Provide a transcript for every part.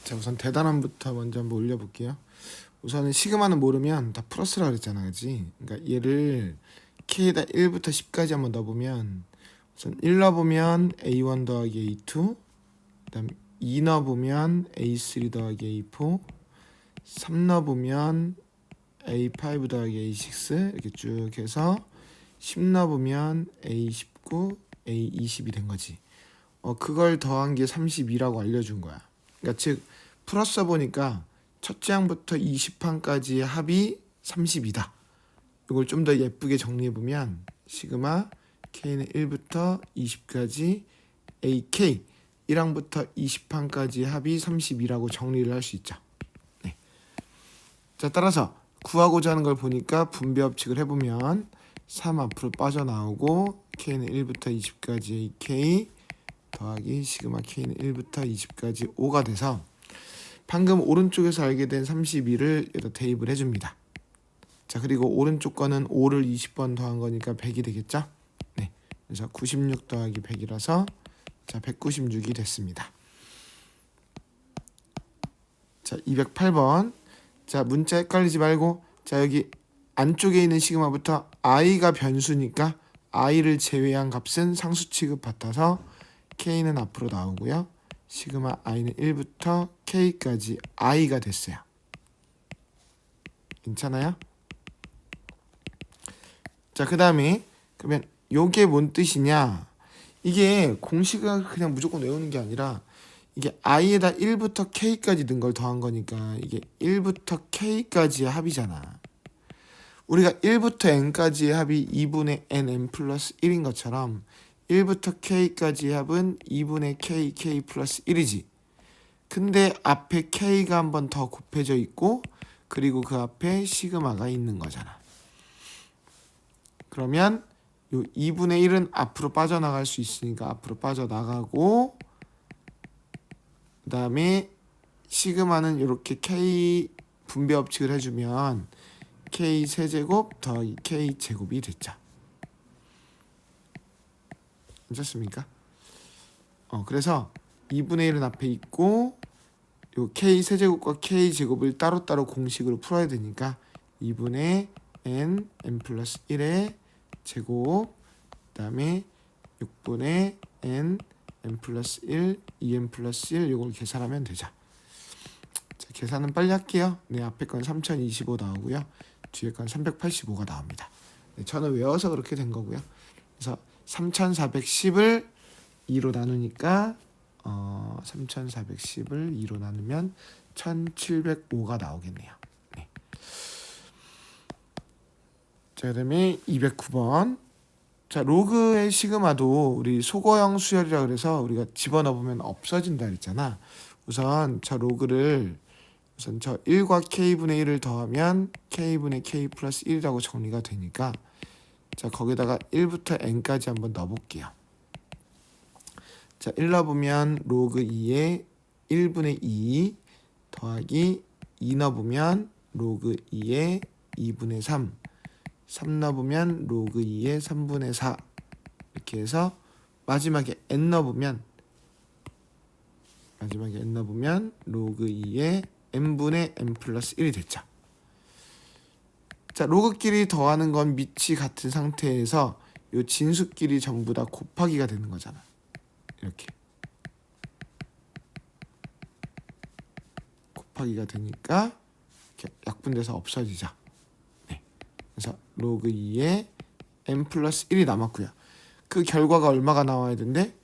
자, 우선 대단함부터 먼저 한번 올려볼게요. 우선은 시그마는 모르면 다 플러스라 그랬잖아, 그지? 그러니까 얘를 k에다 1부터 10까지 한번 넣어보면, 우선 1 넣어보면 a1 더하기 a2, 그다음 2 넣어보면 a3 더하기 a4, 3 넣어보면 a5 더하기 a6 이렇게 쭉 해서 10 넣어보면 a19, a20이 된 거지. 그걸 더한 게 32라고 알려준 거야. 그러니까 즉 풀었어 보니까 첫째 항부터 20항까지의 합이 30이다. 이걸 좀 더 예쁘게 정리해보면 시그마 k는 1부터 20까지 ak 1항부터 20항까지의 합이 32라고 정리를 할 수 있죠. 네. 자, 따라서 구하고자 하는 걸 보니까 분배 법칙을 해보면 3 앞으로 빠져나오고 k는 1부터 20까지 ak 더하기 시그마 k는 1부터 20까지 5가 돼서 방금 오른쪽에서 알게 된 32를 여기다 대입을 해줍니다. 자, 그리고 오른쪽 거는 5를 20번 더한 거니까 100이 되겠죠? 네. 그래서 96 더하기 100이라서 자, 196이 됐습니다. 자, 208번. 자, 문자 헷갈리지 말고, 자, 여기 안쪽에 있는 시그마부터 i가 변수니까 i를 제외한 값은 상수 취급받아서 k는 앞으로 나오고요. 시그마 i는 1부터 k까지 i가 됐어요. 괜찮아요? 자, 그 다음에 그러면 요게 뭔 뜻이냐? 이게 공식을 그냥 무조건 외우는 게 아니라 이게 i에다 1부터 k까지 넣은 걸 더한 거니까 이게 1부터 k까지의 합이잖아. 우리가 1부터 n까지의 합이 2분의 nm 플러스 1인 것처럼 1부터 k까지의 합은 2분의 k 플러스 1이지. 근데 앞에 k가 한 번 더 곱해져 있고 그리고 그 앞에 시그마가 있는 거잖아. 그러면 요 2분의 1은 앞으로 빠져나갈 수 있으니까 앞으로 빠져나가고, 그 다음에 시그마는 이렇게 k 분배 법칙을 해주면 k 세제곱 더하기 k 제곱이 됐죠. 괜찮습니까? 그래서 2분의 1은 앞에 있고 요 k 세제곱과 k 제곱을 따로따로 공식으로 풀어야 되니까 2분의 n 플러스 1의 제곱, 그 다음에 6분의 n 플러스 1 2n 플러스 1 이걸 계산하면 되죠. 자, 계산은 빨리 할게요. 네, 앞에 건 3025 나오고요. 뒤에 건 385가 나옵니다. 네, 저는 외워서 그렇게 된 거고요. 그래서 3410을 2로 나누니까 3410을 2로 나누면 1705가 나오겠네요. 네. 자, 그다음에 209번. 자, 로그의 시그마도 우리 소거형 수열이라 그래서 우리가 집어넣으면 없어진다 그랬잖아. 우선 저 로그를 우선 저 1과 k분의 1을 더하면 k분의 k 플러스 1이라고 정리가 되니까 자, 거기다가 1부터 n까지 한번 넣어볼게요. 자, 1 넣어보면 로그 2의 1분의 2 더하기 2 넣어보면 로그 2의 2분의 3, 3 넣어보면 로그 2의 3분의 4 이렇게 해서 마지막에 n 넣어보면 로그 2의 n분의 n 플러스 1이 됐죠. 자, 로그끼리 더하는 건 밑이 같은 상태에서 요 진수끼리 전부 다 곱하기가 되는 거잖아. 이렇게 곱하기가 되니까 이렇게 약분돼서 없어지죠. 네. 그래서 로그 2에 n 플러스 1이 남았고요. 그 결과가 얼마가 나와야 된대?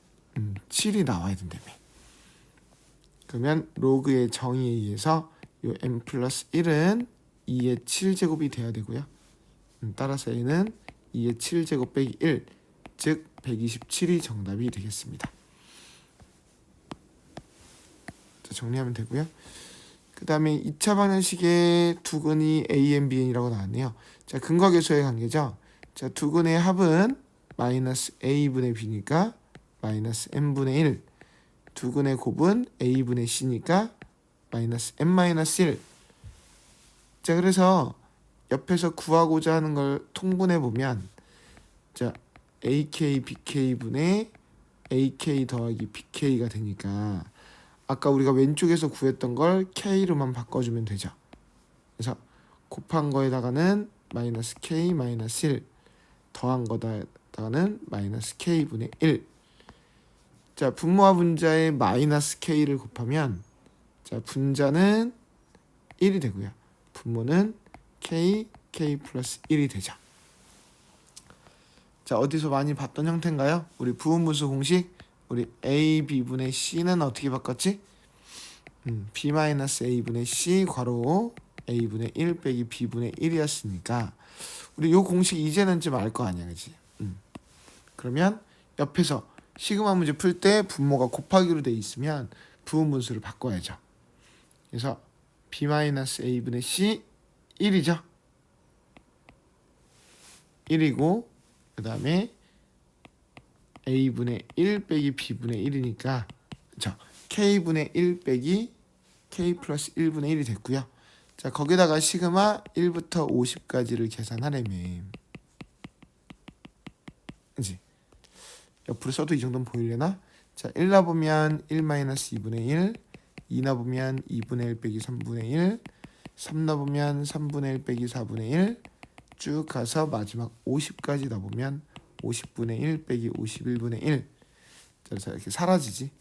7이 나와야 된다며. 그러면 로그의 정의에 의해서 요 n 플러스 1은 2의 7제곱이 돼야 되고요. 따라서 얘는 2의 7제곱 빼기 1, 즉 127이 정답이 되겠습니다. 자, 정리하면 되고요. 그 다음에 2차 방정식의 두근이 a, b, n이라고 나왔네요. 자, 근과 계수의 관계죠. 자, 두근의 합은 마이너스 a분의 b니까 마이너스 n분의 1, 두근의 곱은 a분의 c니까 마이너스 n-1. 자, 그래서 옆에서 구하고자 하는 걸 통분해 보면 자, AK, BK 분의 AK 더하기 BK가 되니까 아까 우리가 왼쪽에서 구했던 걸 K로만 바꿔주면 되죠. 그래서 곱한 거에다가는 마이너스 K 마이너스 1 더한 거에다가는 마이너스 K분의 1. 자, 분모와 분자의 마이너스 K를 곱하면 자, 분자는 1이 되고요. 분모는 K 플러스 1이 되죠. 자, 어디서 많이 봤던 형태인가요? 우리 부분분수 공식 우리 A, B분의 C는 어떻게 바꿨지? B-A분의 C 괄호 A분의 1 빼기 B분의 1이었으니까 우리 요 공식 이제는 좀 알 거 아니야, 그치? 그러면 옆에서 시그마 문제 풀 때 분모가 곱하기로 돼 있으면 부분분수를 바꿔야죠. 그래서 B-A분의 C 1이죠. 1이고 그 다음에 A분의 1 빼기 B분의 1이니까 자, K분의 1 빼기 K 플러스 1분의 1이 됐고요. 자, 거기다가 시그마 1부터 50까지를 계산하려면 그치? 옆으로 써도 이 정도는 보이려나? 자, 1 놔보면 1 마이너스 2분의 1 2 놔보면 2분의 1 빼기 3분의 1 3 놔보면 3분의 1 빼기 4분의 1 쭉 가서 마지막 50까지 놔보면 50분의 1 빼기 51분의 1 그래서 이렇게 사라지지.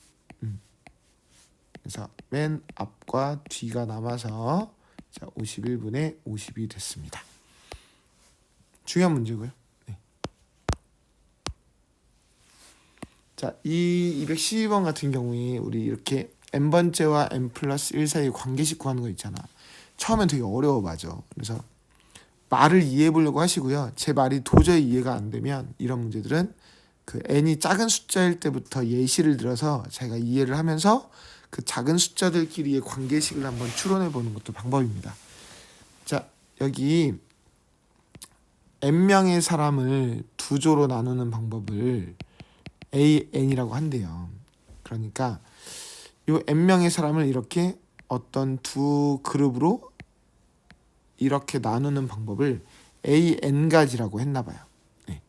그래서 맨 앞과 뒤가 남아서 자, 51분의 50이 됐습니다. 중요한 문제고요. 네. 자, 이 212번 같은 경우에 우리 이렇게 n번째와 n 플러스 1 사이 관계식 구하는 거 있잖아. 처음엔 되게 어려워, 맞아. 그래서 말을 이해해 보려고 하시고요. 제 말이 도저히 이해가 안 되면 이런 문제들은 그 n이 작은 숫자일 때부터 예시를 들어서 제가 이해를 하면서 그 작은 숫자들끼리의 관계식을 한번 추론해 보는 것도 방법입니다. 자, 여기 n명의 사람을 두 조로 나누는 방법을 AN이라고 한대요. 그러니까 이 n명의 사람을 이렇게 어떤 두 그룹으로 이렇게 나누는 방법을 AN가지라고 했나봐요. 네.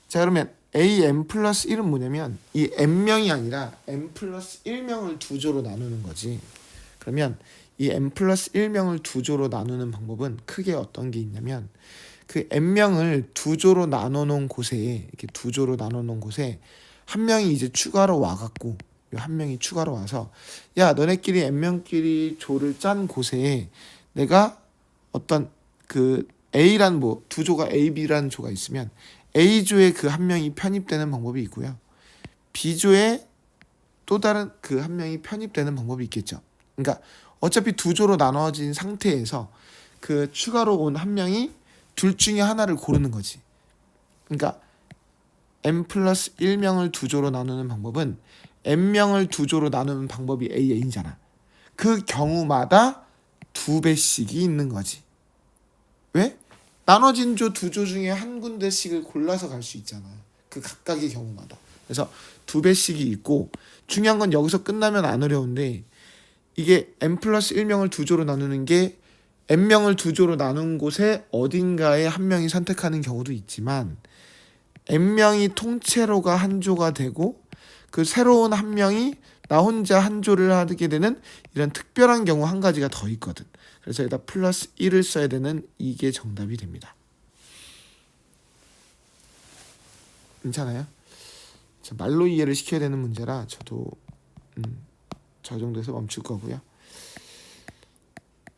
자, 그러면 AN 플러스 1은 뭐냐면 이 n명이 아니라 n 플러스 1명을 두 조로 나누는 거지. 그러면 이 n 플러스 1명을 두 조로 나누는 방법은 크게 어떤 게 있냐면 그 n명을 두 조로 나눠놓은 곳에 이렇게 두 조로 나눠놓은 곳에 한 명이 이제 추가로 와갖고 한 명이 추가로 와서 야, 너네끼리 n명끼리 조를 짠 곳에 내가 어떤 그 A란 뭐 두 조가 A, B라는 조가 있으면 A조에 그 한 명이 편입되는 방법이 있고요. B조에 또 다른 그 한 명이 편입되는 방법이 있겠죠. 그러니까 어차피 두 조로 나눠진 상태에서 그 추가로 온 한 명이 둘 중에 하나를 고르는 거지. 그러니까 n 플러스 1명을 두 조로 나누는 방법은 n명을 두 조로 나누는 방법이 AN이잖아. 그 경우마다 두 배씩이 있는 거지. 왜? 나눠진 조 두 조 중에 한 군데씩을 골라서 갈 수 있잖아. 그 각각의 경우마다. 그래서 두 배씩이 있고 중요한 건 여기서 끝나면 안 어려운데 이게 n 플러스 1명을 두 조로 나누는 게 n명을 두 조로 나눈 곳에 어딘가에 한 명이 선택하는 경우도 있지만 n명이 통째로가 한 조가 되고 그 새로운 한 명이 나 혼자 한 조를 하게 되는 이런 특별한 경우 한 가지가 더 있거든. 그래서 여기다 플러스 1을 써야 되는 이게 정답이 됩니다. 괜찮아요? 자, 말로 이해를 시켜야 되는 문제라 저도 저 정도에서 멈출 거고요.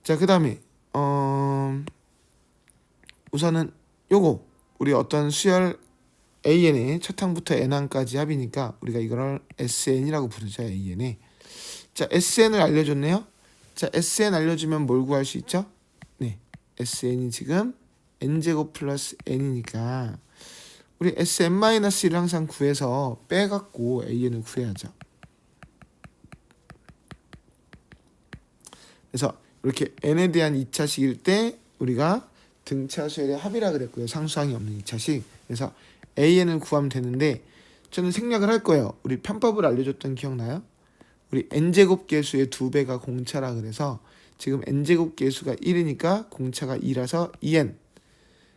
자, 그 다음에 우선은 요거 우리 어떤 수열 AN의 첫 항부터 n항까지 합이니까 우리가 이걸 SN이라고 부르죠. AN에. 자, SN을 알려줬네요. 자, SN 알려주면 뭘 구할 수 있죠? 네, SN이 지금 n제곱 플러스 n이니까 우리 SN-1을 항상 구해서 빼갖고 AN을 구해야죠. 그래서 이렇게 n에 대한 2차식일 때 우리가 등차 수열의 합이라 그랬고요. 상수항이 없는 2차식. 그래서 AN을 구하면 되는데 저는 생략을 할 거예요. 우리 편법을 알려줬던 기억나요? 우리 n제곱 계수의 2배가 공차라 그래서 지금 n제곱 계수가 1이니까 공차가 2라서 2n.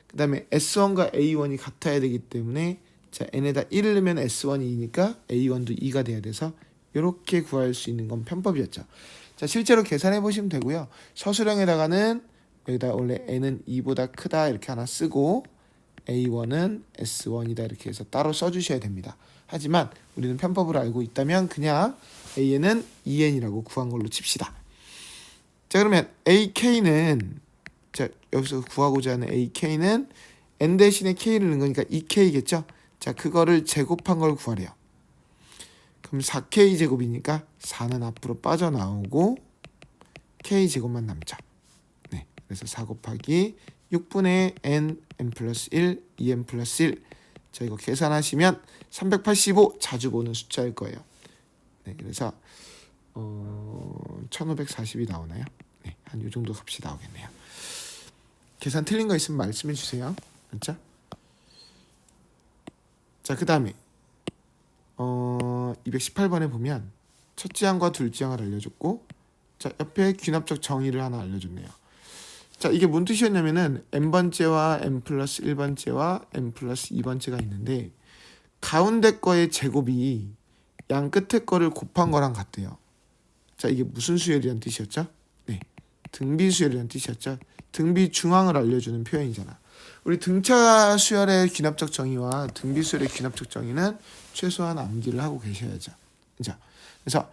그 다음에 S1과 A1이 같아야 되기 때문에 자, n에다 1을 넣으면 S1이 2니까 A1도 2가 돼야 돼서 이렇게 구할 수 있는 건 편법이었죠. 자, 실제로 계산해 보시면 되고요. 서술형에다가는 여기다 원래 n은 2보다 크다 이렇게 하나 쓰고 a1은 s1이다 이렇게 해서 따로 써주셔야 됩니다. 하지만 우리는 편법을 알고 있다면 그냥 an은 2n이라고 구한 걸로 칩시다. 자, 그러면 ak는 자, 여기서 구하고자 하는 ak는 n 대신에 k를 넣은 거니까 2k겠죠. 자, 그거를 제곱한 걸 구하래요. 그럼 4k 제곱이니까 4는 앞으로 빠져나오고 k 제곱만 남죠. 네, 그래서 4 곱하기 6분의 n 플러스 1, 2n 플러스 1. 자, 이거 계산하시면 385 자주 보는 숫자일 거예요. 네, 그래서 1540이 나오나요? 네, 한 요 정도 값이 나오겠네요. 계산 틀린 거 있으면 말씀해 주세요. 맞죠? 자, 그 다음에 218번에 보면 첫째 항과 둘째 항을 알려줬고, 자, 옆에 귀납적 정의를 하나 알려줬네요. 자, 이게 뭔 뜻이었냐면은 n번째와 n 플러스 1번째와 n 플러스 2번째가 있는데 가운데 거의 제곱이 양 끝에 거를 곱한 거랑 같대요. 자, 이게 무슨 수열이란 뜻이었죠? 네, 등비 수열이란 뜻이었죠. 등비 중앙을 알려주는 표현이잖아. 우리 등차 수열의 귀납적 정의와 등비 수열의 귀납적 정의는 최소한 암기를 하고 계셔야죠. 자, 그래서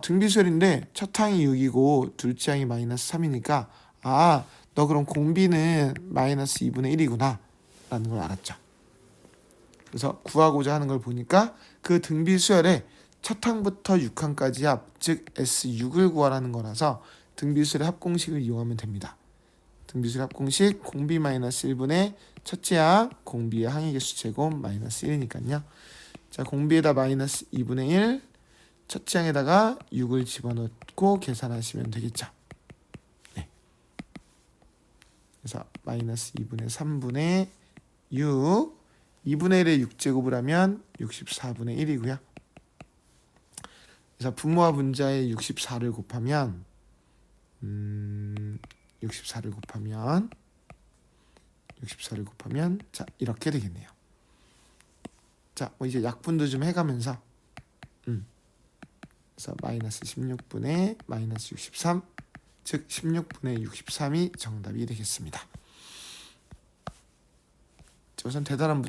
등비 수열인데 첫 항이 6이고 둘째 항이 마이너스 3이니까 너 그럼 공비는 마이너스 2분의 1이구나 라는 걸 알았죠. 그래서 구하고자 하는 걸 보니까 그 등비 수열의 첫 항부터 6항까지 합, 즉 S6을 구하라는 거라서 등비 수열의 합공식을 이용하면 됩니다. 등비수열 합공식 공비 마이너스 1분의 첫째 항 공비의 항의 개수 제곱 마이너스 1이니까요. 자, 공비에다 마이너스 2분의 1 첫째 항에다가 6을 집어넣고 계산하시면 되겠죠. 네. 그래서 마이너스 2분의 3분의 6 2분의 1에 6제곱을 하면 64분의 1이고요. 그래서 분모와 분자에 64를 곱하면 64를 곱하면 자, 이렇게 되겠네요. 자, 뭐 이제 약분도 좀 해가면서 그래서 마이너스 16분의 마이너스 63 즉 16분의 63이 정답이 되겠습니다. 자, 우선 대단한